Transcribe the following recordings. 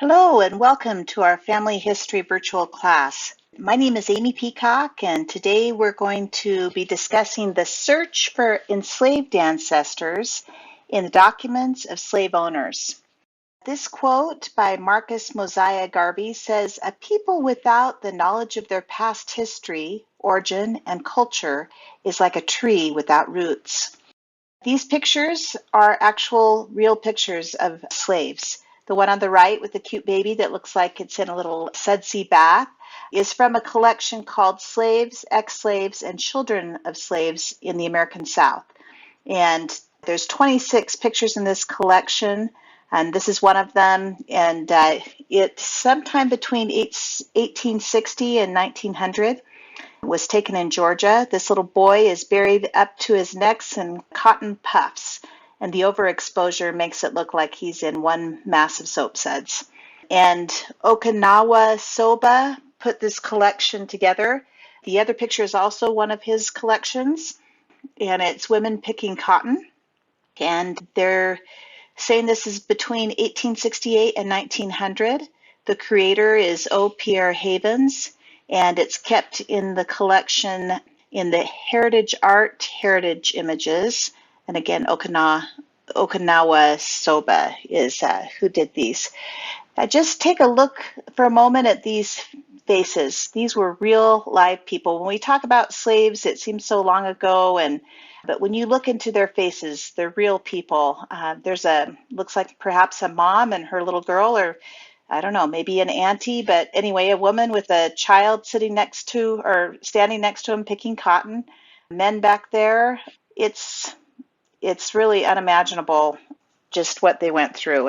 Hello and welcome to our Family History virtual class. My name is Amy Peacock, and today we're going to be discussing the search for enslaved ancestors in the documents of slave owners. This quote by Marcus Mosiah Garvey says, "A people without the knowledge of their past history, origin, and culture is like a tree without roots." These pictures are actual real pictures of slaves. The one on the right with the cute baby that looks like it's in a little sudsy bath is from a collection called Slaves, Ex-Slaves, and Children of Slaves in the American South. And there's 26 pictures in this collection, and this is one of them. And it's sometime between 1860 and 1900. Was taken in Georgia. This little boy is buried up to his neck in cotton puffs, and the overexposure makes it look like he's in one mass of soap suds. And Okinawa Soba put this collection together. The other picture is also one of his collections, and it's women picking cotton. And they're saying this is between 1868 and 1900. The creator is O. Pierre Havens, and it's kept in the collection in the Heritage Art Heritage Images. And again, Okinawa Soba is who did these. Just take a look for a moment at these faces. These were real live people. When we talk about slaves, it seems so long ago, but when you look into their faces, they're real people. Looks like perhaps a mom and her little girl, or I don't know, maybe an auntie, but anyway, a woman with a child sitting next to or standing next to him picking cotton. Men back there, it's really unimaginable just what they went through.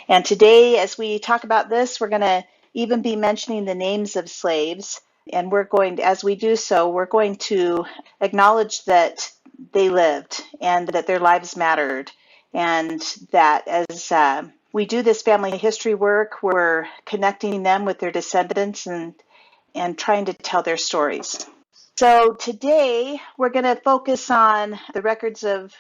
And today, as we talk about this, we're going to even be mentioning the names of slaves. And as we do so, we're going to acknowledge that they lived and that their lives mattered. And that as we do this family history work, we're connecting them with their descendants and trying to tell their stories. So today, we're going to focus on the records of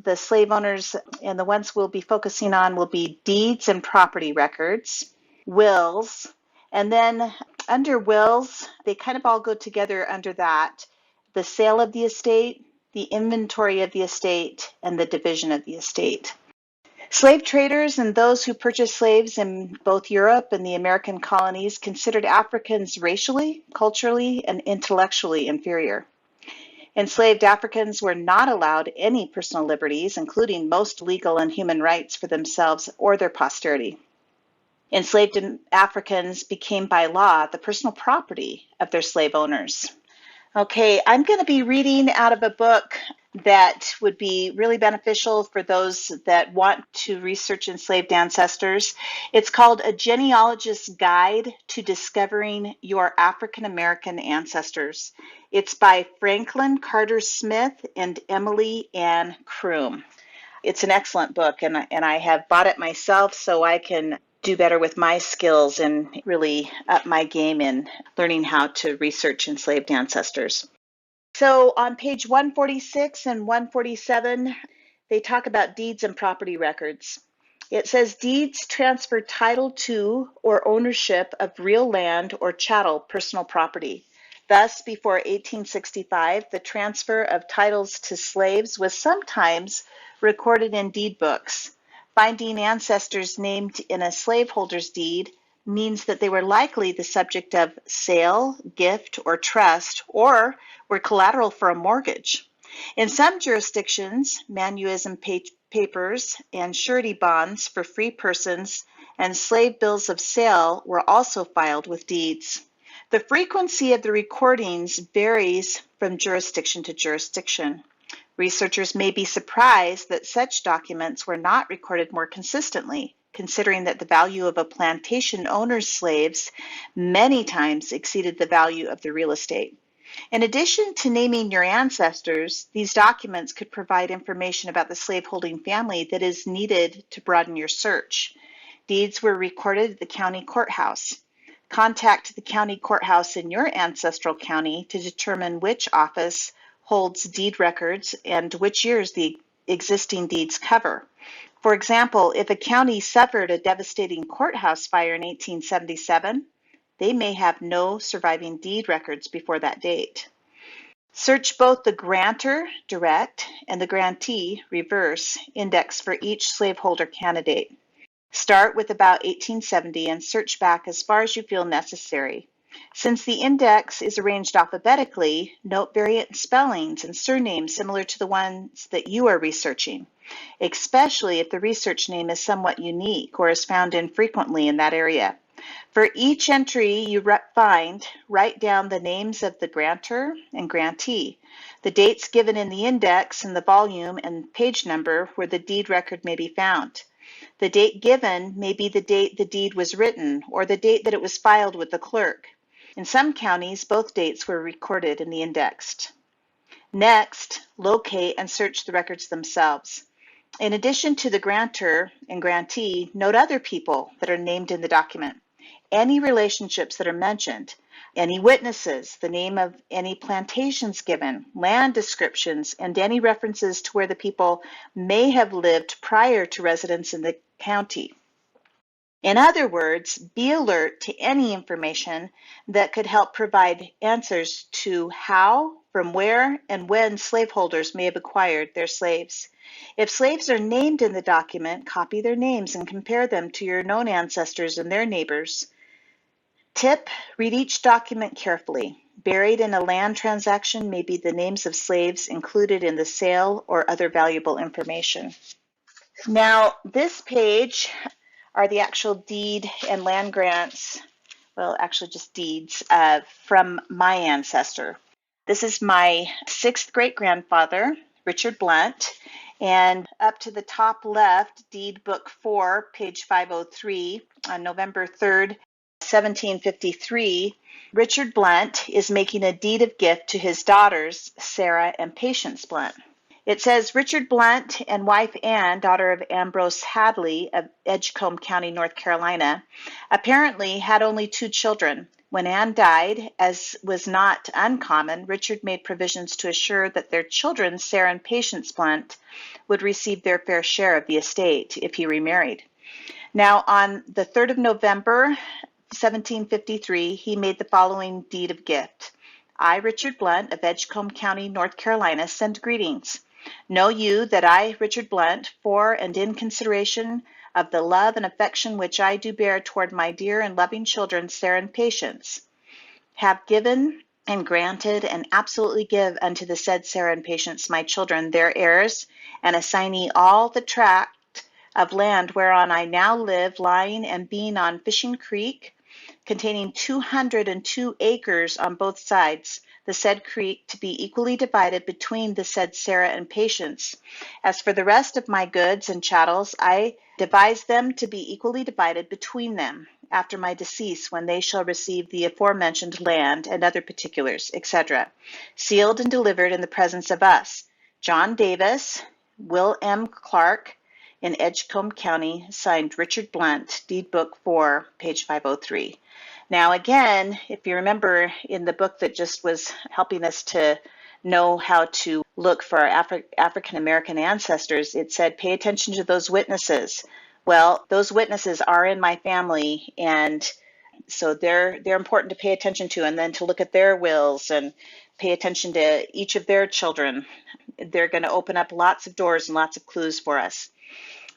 the slave owners, and the ones we'll be focusing on will be deeds and property records, wills, and then under wills, they kind of all go together under that, the sale of the estate, the inventory of the estate, and the division of the estate. Slave traders and those who purchased slaves in both Europe and the American colonies considered Africans racially, culturally, and intellectually inferior. Enslaved Africans were not allowed any personal liberties, including most legal and human rights for themselves or their posterity. Enslaved Africans became by law the personal property of their slave owners. Okay, I'm going to be reading out of a book that would be really beneficial for those that want to research enslaved ancestors. It's called A Genealogist's Guide to Discovering Your African American Ancestors. It's by Franklin Carter Smith and Emily Ann Kroom. It's an excellent book, and I have bought it myself so I can do better with my skills and really up my game in learning how to research enslaved ancestors. So on page 146 and 147, they talk about deeds and property records. It says deeds transfer title to or ownership of real land or chattel personal property. Thus, before 1865, the transfer of titles to slaves was sometimes recorded in deed books. Finding ancestors named in a slaveholder's deed means that they were likely the subject of sale, gift, or trust, or were collateral for a mortgage. In some jurisdictions, manuism papers and surety bonds for free persons and slave bills of sale were also filed with deeds. The frequency of the recordings varies from jurisdiction to jurisdiction. Researchers may be surprised that such documents were not recorded more consistently, considering that the value of a plantation owner's slaves many times exceeded the value of the real estate. In addition to naming your ancestors, these documents could provide information about the slaveholding family that is needed to broaden your search. Deeds were recorded at the county courthouse. Contact the county courthouse in your ancestral county to determine which office holds deed records and which years the existing deeds cover. For example, if a county suffered a devastating courthouse fire in 1877, they may have no surviving deed records before that date. Search both the grantor, direct, and the grantee, reverse, index for each slaveholder candidate. Start with about 1870 and search back as far as you feel necessary. Since the index is arranged alphabetically, note variant spellings and surnames similar to the ones that you are researching, especially if the research name is somewhat unique or is found infrequently in that area. For each entry you find, write down the names of the grantor and grantee, the dates given in the index and the volume and page number where the deed record may be found. The date given may be the date the deed was written or the date that it was filed with the clerk. In some counties, both dates were recorded in the index. Next, locate and search the records themselves. In addition to the grantor and grantee, note other people that are named in the document, any relationships that are mentioned, any witnesses, the name of any plantations given, land descriptions, and any references to where the people may have lived prior to residence in the county. In other words, be alert to any information that could help provide answers to how, from where, and when slaveholders may have acquired their slaves. If slaves are named in the document, copy their names and compare them to your known ancestors and their neighbors. Tip: read each document carefully. Buried in a land transaction may be the names of slaves included in the sale or other valuable information. Now, this page are the actual deed and land grants, well, actually just deeds from my ancestor. This is my 6th great-grandfather, Richard Blunt, and up to the top left, deed book 4, page 503, on November 3rd, 1753, Richard Blunt is making a deed of gift to his daughters, Sarah and Patience Blunt. It says, Richard Blunt and wife Ann, daughter of Ambrose Hadley of Edgecombe County, North Carolina, apparently had only 2 children. When Ann died, as was not uncommon, Richard made provisions to assure that their children, Sarah and Patience Blunt, would receive their fair share of the estate if he remarried. Now, on the 3rd of November, 1753, he made the following deed of gift. I, Richard Blunt of Edgecombe County, North Carolina, send greetings. Know you that I, Richard Blunt, for and in consideration of the love and affection which I do bear toward my dear and loving children, Sarah and Patience, have given and granted and absolutely give unto the said Sarah and Patience, my children, their heirs, and assignee all the tract of land whereon I now live, lying and being on Fishing Creek, containing 202 acres on both sides, the said creek to be equally divided between the said Sarah and Patience. As for the rest of my goods and chattels, I devise them to be equally divided between them after my decease, when they shall receive the aforementioned land and other particulars, etc., sealed and delivered in the presence of us, John Davis, Will M. Clark, in Edgecombe County, signed Richard Blunt, Deed Book 4, page 503. Now again, if you remember in the book that just was helping us to know how to look for our African American ancestors, it said pay attention to those witnesses. Well, those witnesses are in my family, and so they're important to pay attention to, and then to look at their wills and pay attention to each of their children. They're going to open up lots of doors and lots of clues for us.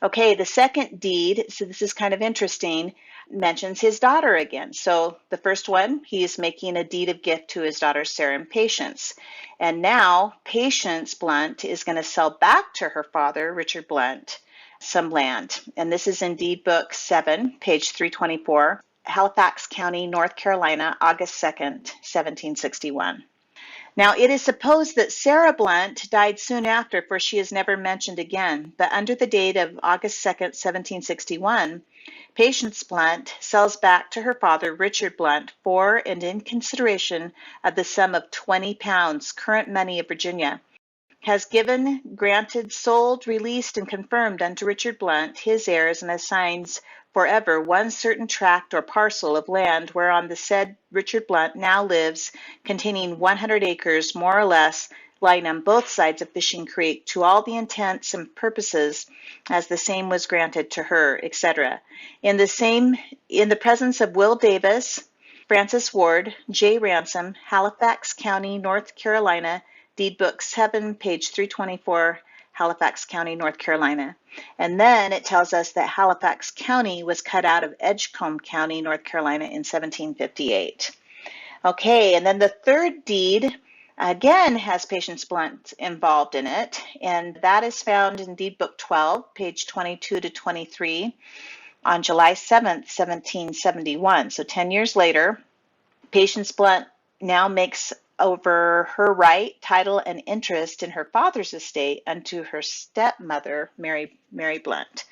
Okay, the second deed, so this is kind of interesting, mentions his daughter again. So the first one, he is making a deed of gift to his daughter Sarah and Patience. And now Patience Blunt is going to sell back to her father, Richard Blunt, some land. And this is in Deed Book 7, page 324, Halifax County, North Carolina, August 2nd, 1761. Now, it is supposed that Sarah Blunt died soon after, for she is never mentioned again. But under the date of August 2nd, 1761, Patience Blunt sells back to her father, Richard Blunt, for and in consideration of the sum of 20 pounds, current money of Virginia, has given, granted, sold, released, and confirmed unto Richard Blunt, his heirs, and assigns forever one certain tract or parcel of land whereon the said Richard Blunt now lives, containing 100 acres, more or less, lying on both sides of Fishing Creek, to all the intents and purposes as the same was granted to her, etc. In the presence of Will Davis, Francis Ward, J. Ransom, Halifax County, North Carolina, Deed Book 7, page 324, Halifax County, North Carolina. And then it tells us that Halifax County was cut out of Edgecombe County, North Carolina in 1758. Okay, and then the third deed again has Patience Blunt involved in it, and that is found in Deed Book 12, page 22 to 23, on July 7th, 1771. So 10 years later, Patience Blunt now makes over her right, title, and interest in her father's estate unto her stepmother, Mary Blunt.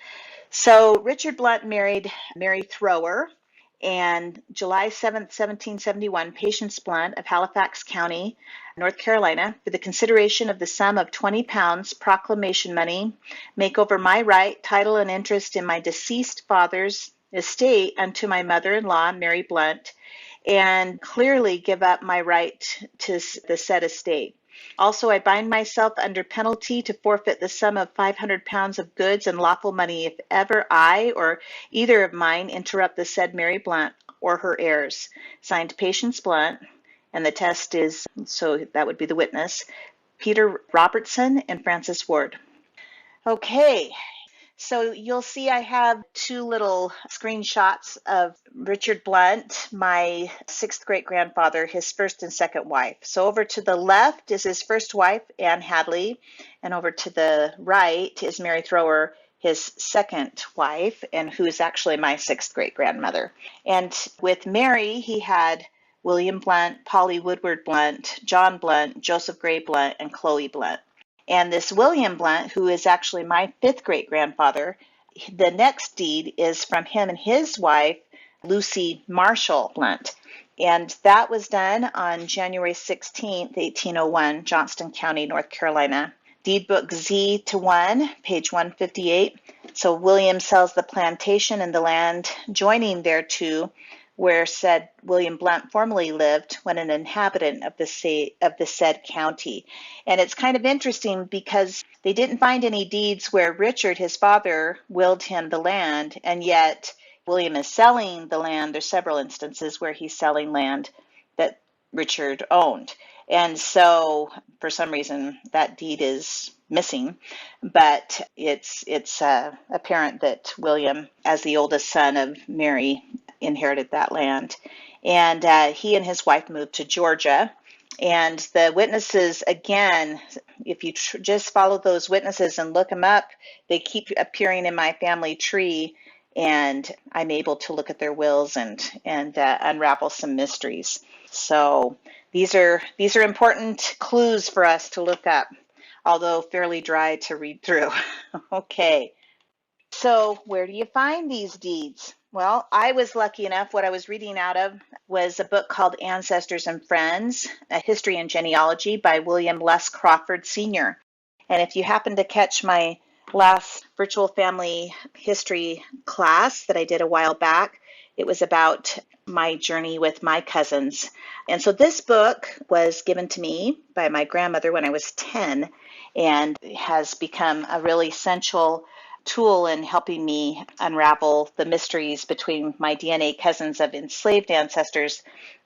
So Richard Blunt married Mary Thrower, and July 7th, 1771, Patience Blunt of Halifax County, North Carolina, for the consideration of the sum of 20 pounds proclamation money, make over my right, title, and interest in my deceased father's estate unto my mother-in-law, Mary Blunt, and clearly give up my right to the said estate. Also, I bind myself under penalty to forfeit the sum of 500 pounds of goods and lawful money if ever I or either of mine interrupt the said Mary Blunt or her heirs. Signed, Patience Blunt, and the test is, so that would be the witness, Peter Robertson and Francis Ward. Okay. So you'll see I have two little screenshots of Richard Blunt, my sixth great-grandfather, his first and second wife. So over to the left is his first wife, Anne Hadley, and over to the right is Mary Thrower, his second wife, and who is actually my sixth great-grandmother. And with Mary, he had William Blunt, Polly Woodward Blunt, John Blunt, Joseph Gray Blunt, and Chloe Blunt. And this William Blunt, who is actually my fifth great-grandfather, the next deed is from him and his wife, Lucy Marshall Blunt. And that was done on January 16th, 1801, Johnston County, North Carolina. Deed Book Z to 1, page 158. So William sells the plantation and the land joining thereto, where said William Blunt formerly lived when an inhabitant of the said county. And it's kind of interesting because they didn't find any deeds where Richard, his father, willed him the land, and yet William is selling the land. There's several instances where he's selling land that Richard owned. And so for some reason that deed is missing, but it's apparent that William, as the oldest son of Mary, inherited that land. And he and his wife moved to Georgia. And the witnesses, again, if you just follow those witnesses and look them up, they keep appearing in my family tree, and I'm able to look at their wills and unravel some mysteries. So these are important clues for us to look up, although fairly dry to read through. Okay. So where do you find these deeds? Well, I was lucky enough, what I was reading out of was a book called Ancestors and Friends, A History and Genealogy by William Les Crawford Sr. And if you happen to catch my last virtual family history class that I did a while back, it was about my journey with my cousins. And so this book was given to me by my grandmother when I was 10 and has become a really essential tool in helping me unravel the mysteries between my DNA cousins of enslaved ancestors,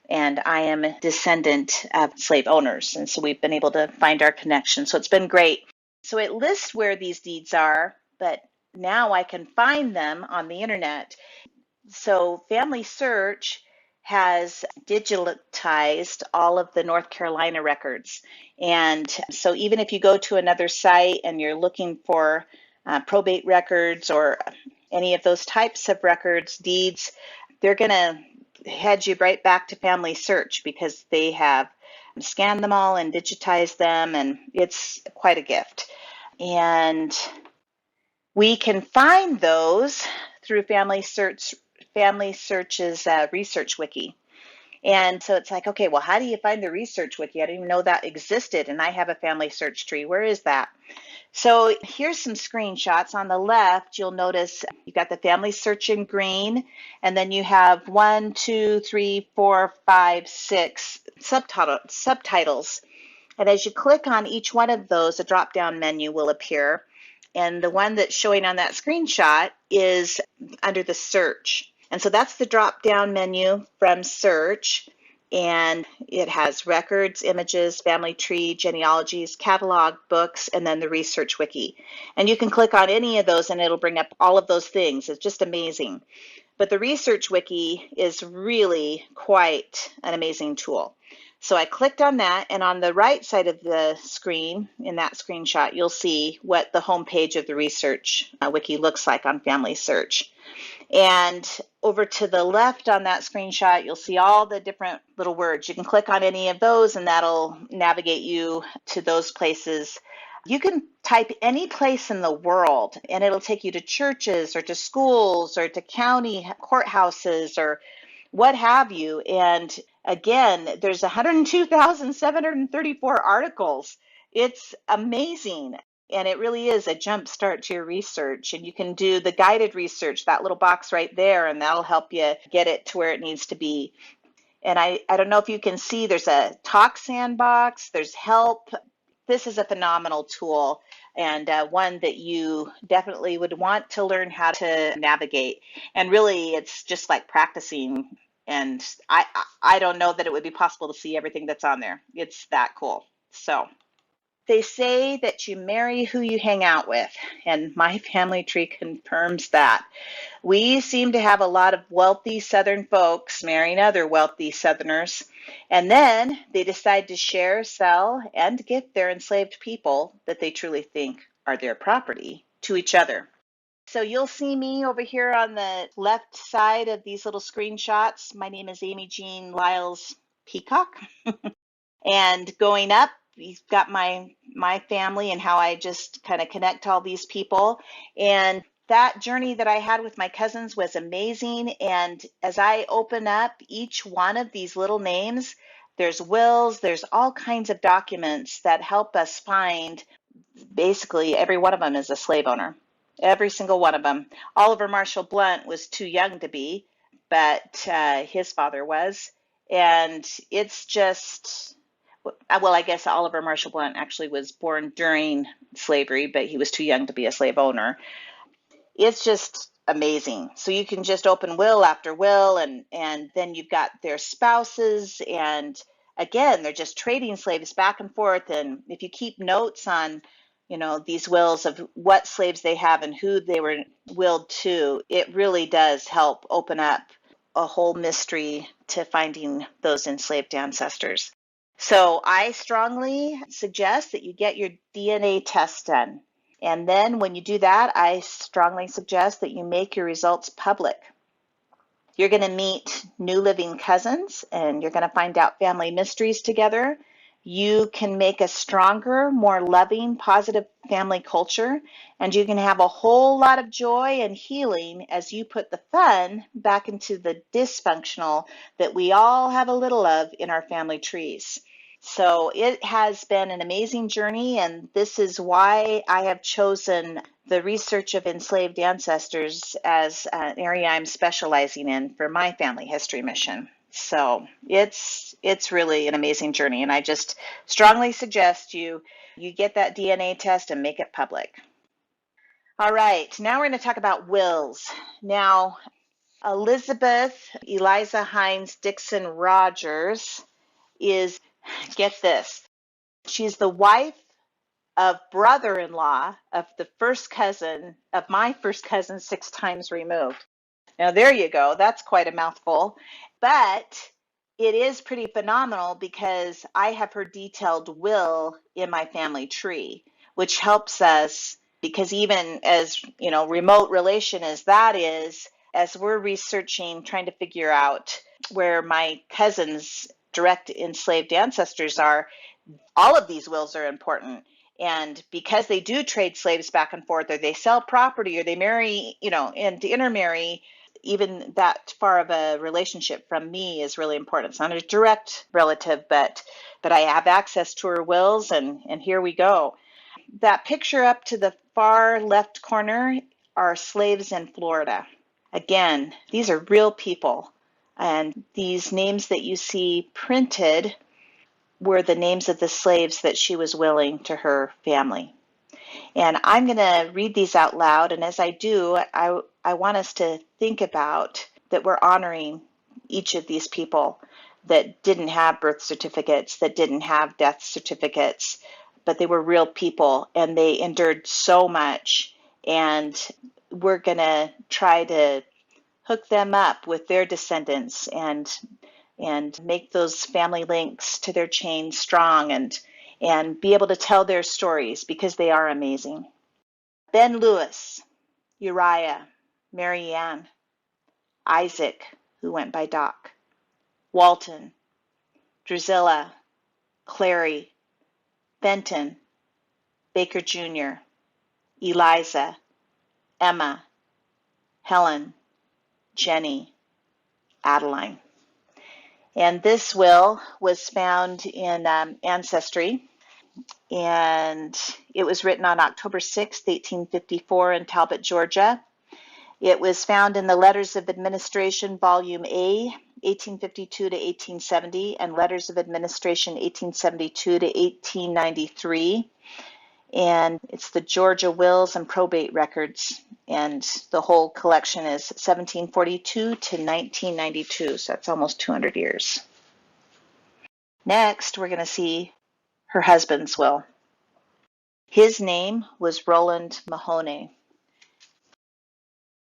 and I am a descendant of slave owners. And so we've been able to find our connection. So it's been great. So it lists where these deeds are, but now I can find them on the internet. So Family Search has digitized all of the North Carolina records. And so even if you go to another site and you're looking for probate records or any of those types of records, deeds, they're going to head you right back to Family Search because they have scanned them all and digitized them, and it's quite a gift. And we can find those through Family Search's research wiki. And so it's like, okay, well, how do you find the research wiki? I didn't even know that existed, and I have a family search tree. Where is that? So here's some screenshots. On the left, you'll notice you got the family search in green, and then you have 1, 2, 3, 4, 5, 6 subtitles And as you click on each one of those, a drop-down menu will appear. And the one that's showing on that screenshot is under the search. And so that's the drop-down menu from search. And it has records, images, family tree, genealogies, catalog, books, and then the research wiki. And you can click on any of those and it'll bring up all of those things. It's just amazing. But the research wiki is really quite an amazing tool. So I clicked on that, and on the right side of the screen, in that screenshot, you'll see what the home page of the research wiki looks like on Family Search. And over to the left on that screenshot, you'll see all the different little words. You can click on any of those, and that'll navigate you to those places. You can type any place in the world, and it'll take you to churches or to schools or to county courthouses or what have you. And again, there's 102,734 articles. It's amazing. And it really is a jump start to your research. And you can do the guided research, that little box right there, and that'll help you get it to where it needs to be. And I don't know if you can see, there's a talk sandbox, there's help. This is a phenomenal tool, and one that you definitely would want to learn how to navigate. And really, it's just like practicing. And I don't know that it would be possible to see everything that's on there. It's that cool. So they say that you marry who you hang out with, and my family tree confirms that. We seem to have a lot of wealthy Southern folks marrying other wealthy Southerners, and then they decide to share, sell, and gift their enslaved people that they truly think are their property to each other. So you'll see me over here on the left side of these little screenshots. My name is Amy Jean Lyles Peacock. And going up, you've got my family and how I just kind of connect all these people. And that journey that I had with my cousins was amazing. And as I open up each one of these little names, there's wills, there's all kinds of documents that help us find basically every one of them is a slave owner. Every single one of them. Oliver Marshall Blunt was too young to be, but his father was. And it's just, well, I guess Oliver Marshall Blunt actually was born during slavery, but he was too young to be a slave owner. It's just amazing. So you can just open will after will, and then you've got their spouses, and again, they're just trading slaves back and forth. And if you keep notes on, these wills of what slaves they have and who they were willed to, it really does help open up a whole mystery to finding those enslaved ancestors. So I strongly suggest that you get your DNA test done. And then when you do that, I strongly suggest that you make your results public. You're going to meet new living cousins, and you're going to find out family mysteries together. You can make a stronger, more loving, positive family culture, and you can have a whole lot of joy and healing as you put the fun back into the dysfunctional that we all have a little of in our family trees. So it has been an amazing journey, and this is why I have chosen the research of enslaved ancestors as an area I'm specializing in for my family history mission. So it's really an amazing journey, and I just strongly suggest you get that DNA test and make it public. All right, now we're going to talk about wills. Now, Elizabeth Eliza Hines Dixon Rogers is, get this, she's the wife of brother-in-law of the first cousin of my first cousin 6 times removed. Now there you go, that's quite a mouthful, but it is pretty phenomenal because I have her detailed will in my family tree, which helps us, because even as remote relation as that is, as we're researching, trying to figure out where my cousins' direct enslaved ancestors are, all of these wills are important. And because they do trade slaves back and forth, or they sell property, or they marry, and to intermarry, even that far of a relationship from me is really important. It's not a direct relative, but I have access to her wills, and here we go. That picture up to the far left corner are slaves in Florida. Again, these are real people. And these names that you see printed, were the names of the slaves that she was willing to her family. And I'm going to read these out loud. And as I do, I want us to think about that we're honoring each of these people that didn't have birth certificates, that didn't have death certificates, but they were real people and they endured so much. And we're going to try to hook them up with their descendants and make those family links to their chain strong and be able to tell their stories because they are amazing. Ben Lewis, Uriah, Mary Ann, Isaac, who went by Doc, Walton, Drusilla, Clary, Benton, Baker Jr., Eliza, Emma, Helen, Jenny, Adeline. And this will was found in Ancestry, and it was written on October 6th, 1854 in Talbot, Georgia. It was found in the Letters of Administration, Volume A, 1852 to 1870, and Letters of Administration, 1872 to 1893. And it's the Georgia Wills and Probate Records, and the whole collection is 1742 to 1992, so that's almost 200 years. Next, we're going to see her husband's will. His name was Roland Mahoney.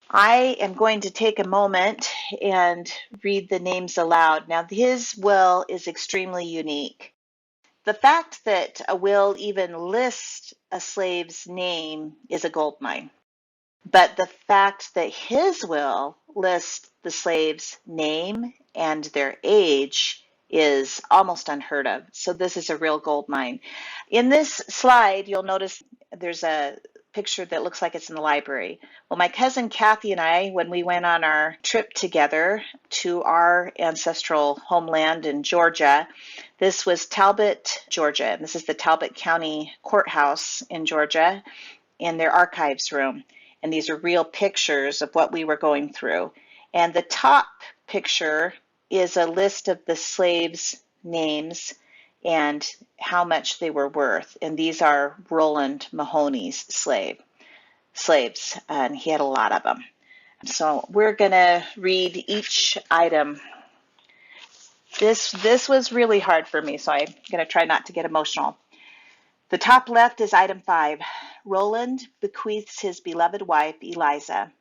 I am going to take a moment and read the names aloud. Now, his will is extremely unique. The fact that a will even lists a slave's name is a goldmine. But the fact that his will lists the slave's name and their age is almost unheard of. So this is a real goldmine. In this slide, you'll notice there's a picture that looks like it's in the library. Well, my cousin Kathy and I, when we went on our trip together to our ancestral homeland in Georgia, this was Talbot, Georgia, and this is the Talbot County Courthouse in Georgia in their archives room. And these are real pictures of what we were going through. And the top picture is a list of the slaves' names and how much they were worth. And these are Roland Mahoney's slaves, and he had a lot of them. So we're going to read each item. This was really hard for me, so I'm going to try not to get emotional. The top left is item 5. Roland bequeaths his beloved wife, Eliza.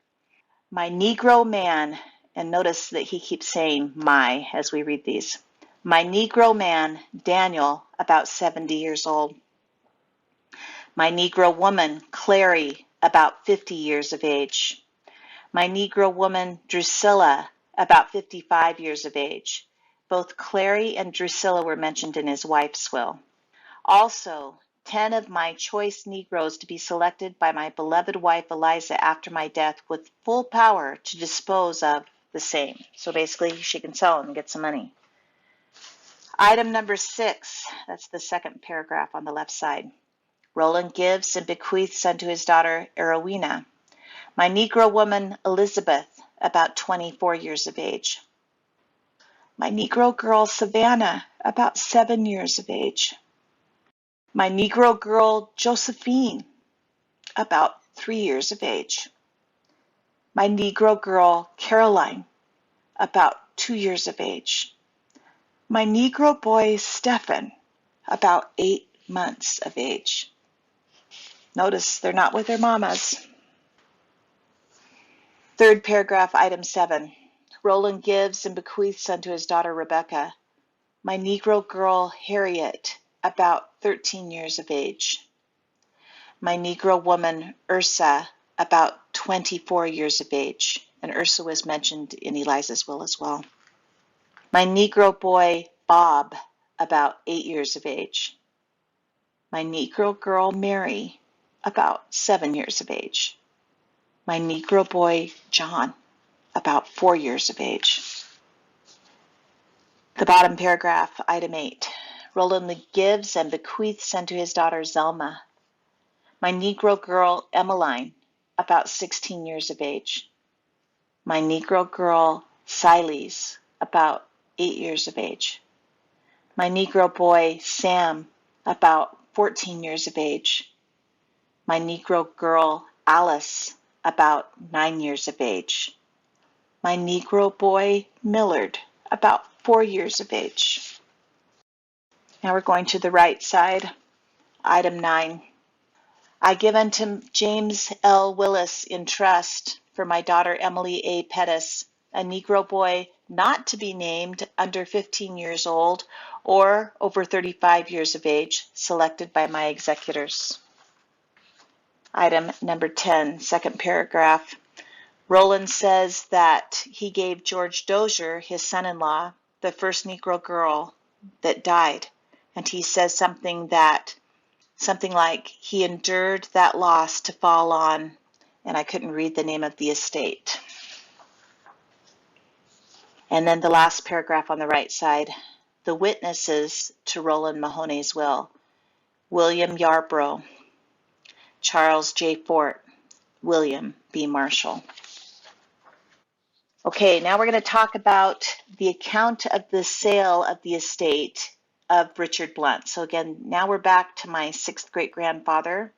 My Negro man, and notice that he keeps saying my as we read these. My Negro man, Daniel, about 70 years old. My Negro woman, Clary, about 50 years of age. My Negro woman, Drusilla, about 55 years of age. Both Clary and Drusilla were mentioned in his wife's will. Also, 10 of my choice Negroes to be selected by my beloved wife Eliza after my death with full power to dispose of the same. So basically, she can sell them and get some money. Item number 6, that's the second paragraph on the left side. Roland gives and bequeaths unto his daughter Erowina. My Negro woman Elizabeth, about 24 years of age. My Negro girl Savannah, about 7 years of age. My Negro girl Josephine, about 3 years of age. My Negro girl Caroline, about 2 years of age. My Negro boy Stephen, about 8 months of age. Notice they're not with their mamas. Third paragraph, item 7. Roland gives and bequeaths unto his daughter Rebecca. My Negro girl Harriet, about 13 years of age. My Negro woman Ursa, about 24 years of age. And Ursa was mentioned in Eliza's will as well. My Negro boy Bob, about 8 years of age. My Negro girl Mary, about 7 years of age. My Negro boy John, about 4 years of age. The bottom paragraph, item 8. Roland gives and bequeaths unto his daughter Zelma. My Negro girl Emmeline, about 16 years of age. My Negro girl Siles, about 8 years of age. My Negro boy, Sam, about 14 years of age. My Negro girl, Alice, about 9 years of age. My Negro boy, Millard, about 4 years of age. Now we're going to the right side. Item 9. I give unto James L. Willis in trust for my daughter Emily A. Pettis, a Negro boy not to be named under 15 years old or over 35 years of age, selected by my executors. Item number 10, second paragraph. Roland says that he gave George Dozier, his son-in-law, the first Negro girl that died. And he says something like he endured that loss to fall on, and I couldn't read the name of the estate. And then the last paragraph on the right side, the witnesses to Roland Mahoney's will: William Yarbrough, Charles J. Fort, William B. Marshall. Okay, now we're going to talk about the account of the sale of the estate of Richard Blunt. So again, now we're back to my 6th great-grandfather.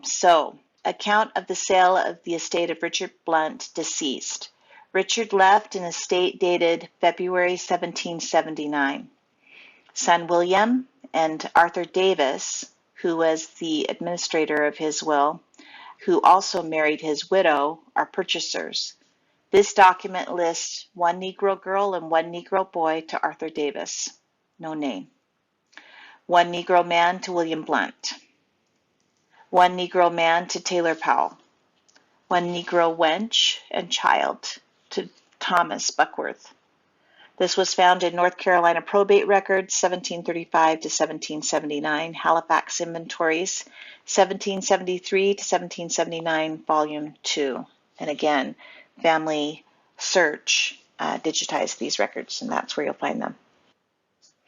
So, account of the sale of the estate of Richard Blunt, deceased. Richard left an estate dated February 1779. Son William and Arthur Davis, who was the administrator of his will, who also married his widow, are purchasers. This document lists 1 Negro girl and 1 Negro boy to Arthur Davis. No name. 1 Negro man to William Blunt. 1 Negro man to Taylor Powell. 1 Negro wench and child to Thomas Buckworth. This was found in North Carolina probate records 1735 to 1779, Halifax inventories 1773 to 1779, volume 2. And again, Family Search digitized these records, and that's where you'll find them.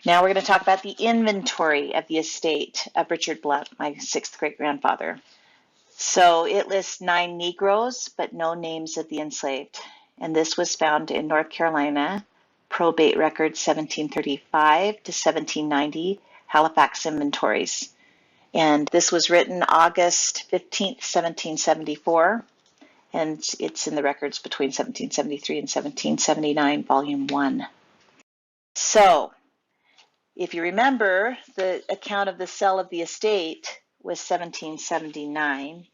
Now we're going to talk about the inventory of the estate of Richard Blunt, my 6th great-grandfather. So it lists 9 Negroes, but no names of the enslaved. And this was found in North Carolina, probate records 1735 to 1790, Halifax inventories. And this was written August 15th, 1774. And it's in the records between 1773 and 1779, volume 1. So, if you remember, the account of the sale of the estate was 1779,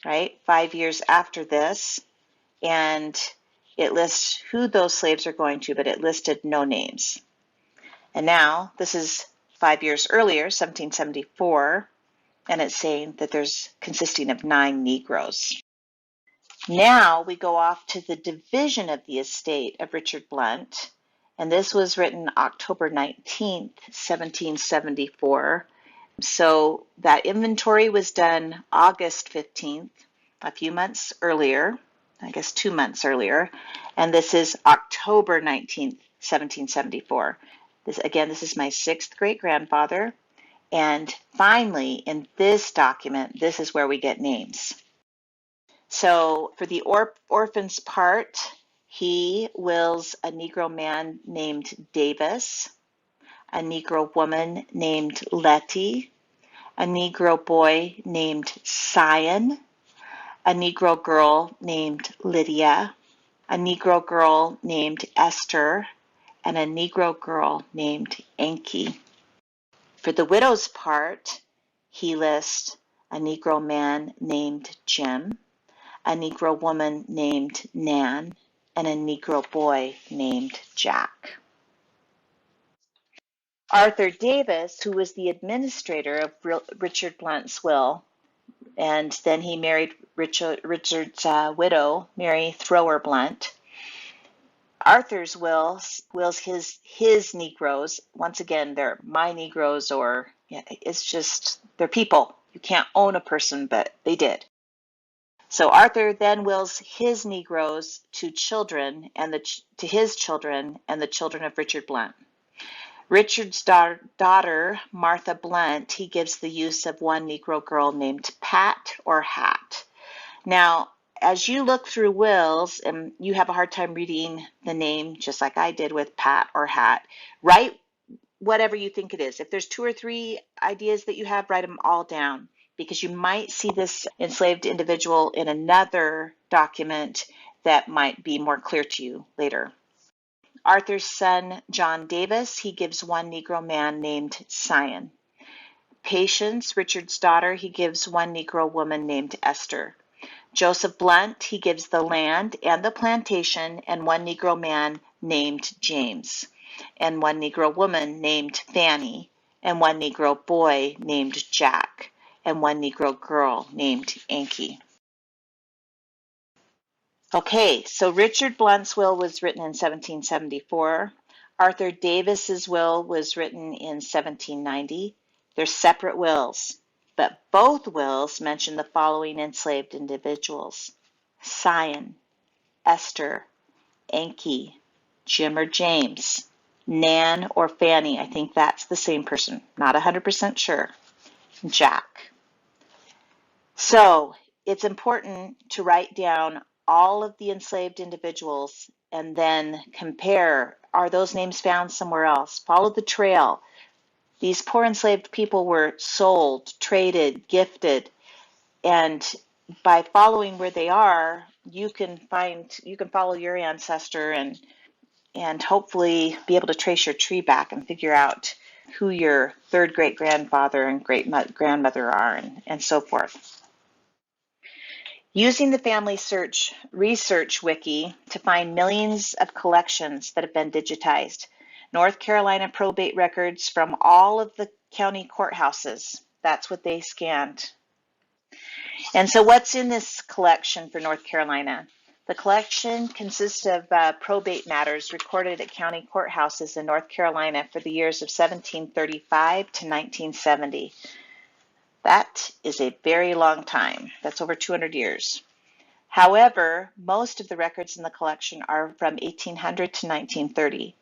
right? 5 years after this, and it lists who those slaves are going to, but it listed no names. And now, this is 5 years earlier, 1774, and it's saying that there's consisting of 9 Negroes. Now we go off to the division of the estate of Richard Blunt, and this was written October 19th, 1774. So that inventory was done August 15th, a few months earlier, I guess 2 months earlier, and this is October 19th, 1774. This is my 6th great-grandfather, and finally, in this document, this is where we get names. So for the orphans part, he wills a Negro man named Davis, a Negro woman named Letty, a Negro boy named Sion, a Negro girl named Lydia, a Negro girl named Esther, and a Negro girl named Enki. For the widow's part, he lists a Negro man named Jim, a Negro woman named Nan, and a Negro boy named Jack. Arthur Davis, who was the administrator of Richard Blunt's will, and then he married Richard's widow, Mary Thrower Blunt. Arthur's wills his Negroes. Once again, they're my Negroes, or it's just, they're people. You can't own a person, but they did. So Arthur then wills his Negroes to children and to his children and the children of Richard Blunt. Richard's daughter, Martha Blunt, he gives the use of 1 Negro girl named Pat or Hat. Now, as you look through wills and you have a hard time reading the name, just like I did with Pat or Hat, write whatever you think it is. If there's 2 or 3 ideas that you have, write them all down, because you might see this enslaved individual in another document that might be more clear to you later. Arthur's son, John Davis, he gives one Negro man named Sion. Patience, Richard's daughter, he gives one Negro woman named Esther. Joseph Blunt, he gives the land and the plantation and one Negro man named James, and one Negro woman named Fanny, and one Negro boy named Jack, and one Negro girl named Ankie. Okay, so Richard Blunt's will was written in 1774. Arthur Davis's will was written in 1790. They're separate wills, but both wills mention the following enslaved individuals: Sion, Esther, Ankie, Jim or James, Nan or Fanny, I think that's the same person, not 100% sure, Jack. So it's important to write down all of the enslaved individuals and then compare, are those names found somewhere else? Follow the trail. These poor enslaved people were sold, traded, gifted, and by following where they are, you can follow your ancestor and hopefully be able to trace your tree back and figure out who your third great grandfather and great grandmother are, and so forth. Using the Family Search Research Wiki to find millions of collections that have been digitized. North Carolina probate records from all of the county courthouses. That's what they scanned. And so what's in this collection for North Carolina? The collection consists of probate matters recorded at county courthouses in North Carolina for the years of 1735 to 1970. That is a very long time. That's over 200 years. However, most of the records in the collection are from 1800 to 1930.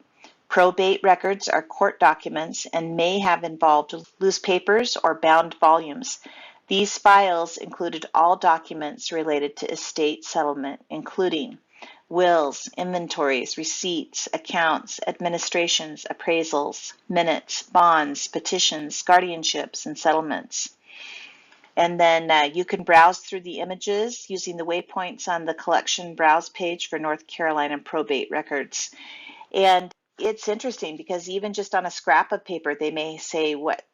Probate records are court documents and may have involved loose papers or bound volumes. These files included all documents related to estate settlement, including wills, inventories, receipts, accounts, administrations, appraisals, minutes, bonds, petitions, guardianships, and settlements. And then you can browse through the images using the waypoints on the collection browse page for North Carolina probate records. And it's interesting because even just on a scrap of paper, they may say what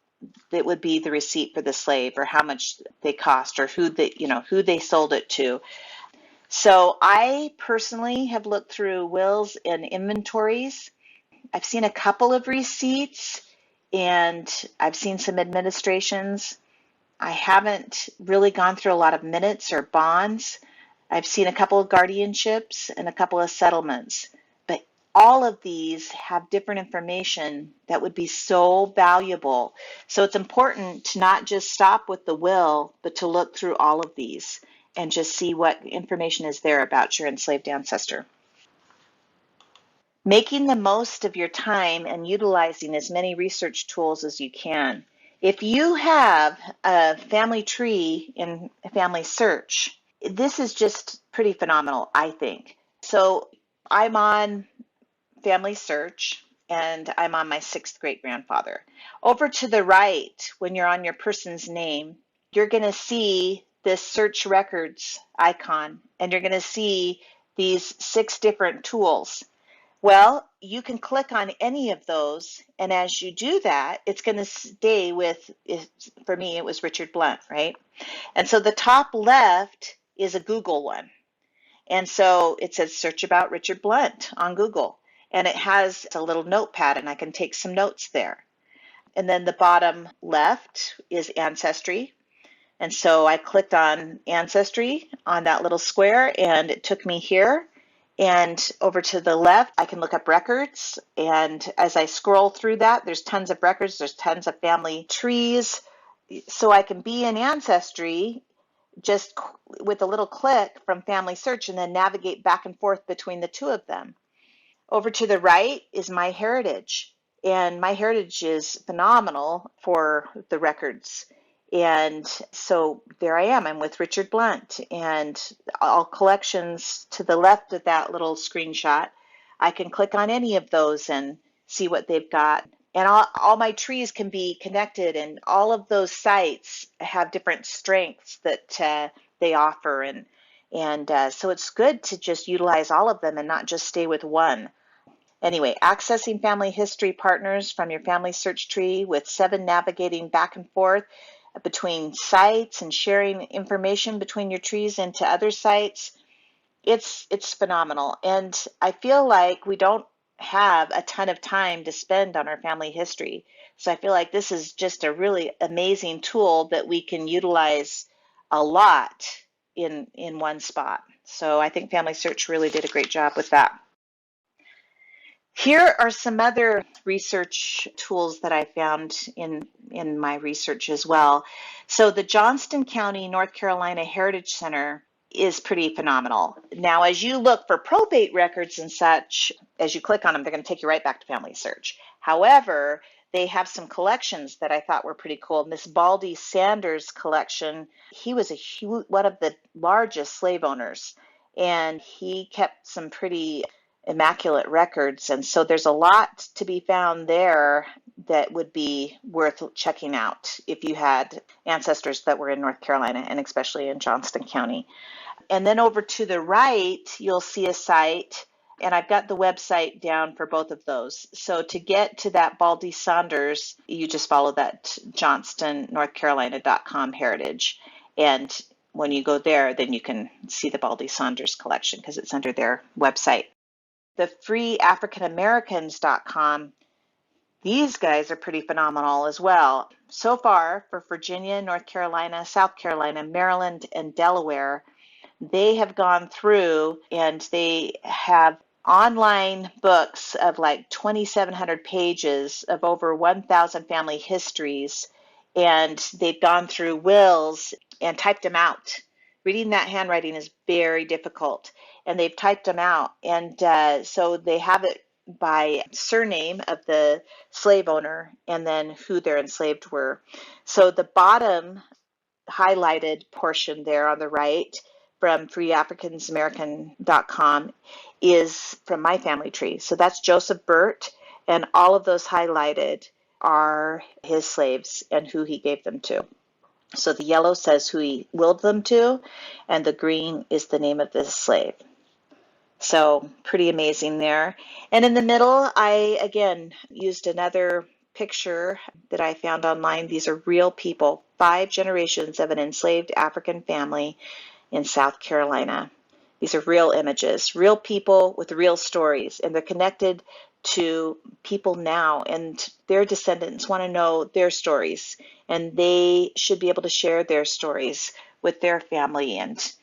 it would be the receipt for the slave or how much they cost or who they sold it to. So I personally have looked through wills and inventories. I've seen a couple of receipts and I've seen some administrations. I haven't really gone through a lot of minutes or bonds. I've seen a couple of guardianships and a couple of settlements, but all of these have different information that would be so valuable. So it's important to not just stop with the will, but to look through all of these and just see what information is there about your enslaved ancestor. Making the most of your time and utilizing as many research tools as you can. If you have a family tree in a Family Search, this is just pretty phenomenal, I think. So I'm on Family Search and I'm on my 6th great grandfather. Over to the right, when you're on your person's name, you're going to see this search records icon and you're going to see these 6 different tools. Well, you can click on any of those, and as you do that, it's going to stay with, for me, it was Richard Blunt, right? And so the top left is a Google one. And so it says search about Richard Blunt on Google. And it has a little notepad, and I can take some notes there. And then the bottom left is Ancestry. And so I clicked on Ancestry on that little square, and it took me here. And over to the left, I can look up records. And as I scroll through that, there's tons of records. There's tons of family trees. So I can be in Ancestry just with a little click from Family Search and then navigate back and forth between the two of them. Over to the right is My Heritage. And My Heritage is phenomenal for the records. And so there I am. I'm with Richard Blunt and all collections to the left of that little screenshot. I can click on any of those and see what they've got. and all my trees can be connected, and all of those sites have different strengths that they offer, and so it's good to just utilize all of them and not just stay with one. Anyway, accessing family history partners from your family search tree with 7 navigating back and forth between sites and sharing information between your trees into other sites. It's phenomenal. And I feel like we don't have a ton of time to spend on our family history. So I feel like this is just a really amazing tool that we can utilize a lot in one spot. So I think Family Search really did a great job with that. Here are some other research tools that I found in my research as well. So the Johnston County, North Carolina Heritage Center is pretty phenomenal. Now, as you look for probate records and such, as you click on them, they're going to take you right back to Family Search. However, they have some collections that I thought were pretty cool. Miss Baldy Sanders' collection, he was one of the largest slave owners, and he kept some pretty immaculate records, and so there's a lot to be found there that would be worth checking out if you had ancestors that were in North Carolina, and especially in Johnston County. And then over to the right, you'll see a site, and I've got the website down for both of those. So to get to that Baldy Saunders, you just follow that johnstonnorthcarolina.com heritage, and when you go there, then you can see the Baldy Saunders collection because it's under their website. The freeafricanamericans.com, these guys are pretty phenomenal as well. So far, for Virginia, North Carolina, South Carolina, Maryland, and Delaware, they have gone through and they have online books of like 2,700 pages of over 1,000 family histories, and they've gone through wills and typed them out. Reading that handwriting is very difficult, and they've typed them out, and so they have it by surname of the slave owner and then who their enslaved were. So the bottom highlighted portion there on the right from freeafricansamerican.com is from my family tree. So that's Joseph Burt, and all of those highlighted are his slaves and who he gave them to. So the yellow says who he willed them to, and the green is the name of the slave. So pretty amazing there. And in the middle, I again used another picture that I found online. These are real people, 5 generations of an enslaved African family in South Carolina. These are real images, real people with real stories, and they're connected to people now, and their descendants want to know their stories, and they should be able to share their stories with their family and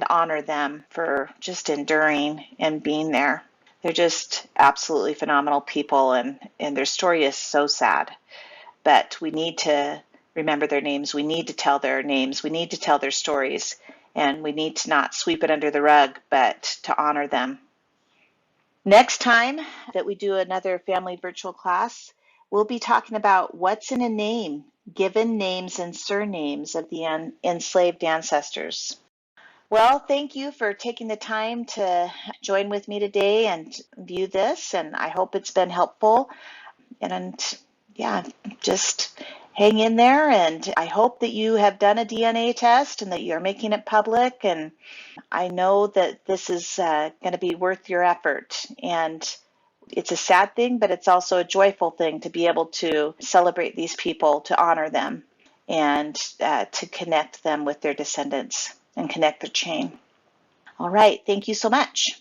honor them for just enduring and being there. They're just absolutely phenomenal people, and their story is so sad. But we need to remember their names. We need to tell their names. We need to tell their stories. And we need to not sweep it under the rug, but to honor them. Next time that we do another family virtual class, we'll be talking about what's in a name, given names and surnames of the enslaved ancestors. Well, thank you for taking the time to join with me today and view this, and I hope it's been helpful. And yeah, just hang in there, and I hope that you have done a DNA test and that you're making it public, and I know that this is going to be worth your effort. And it's a sad thing, but it's also a joyful thing to be able to celebrate these people, to honor them, and to connect them with their descendants and connect the chain. All right, thank you so much.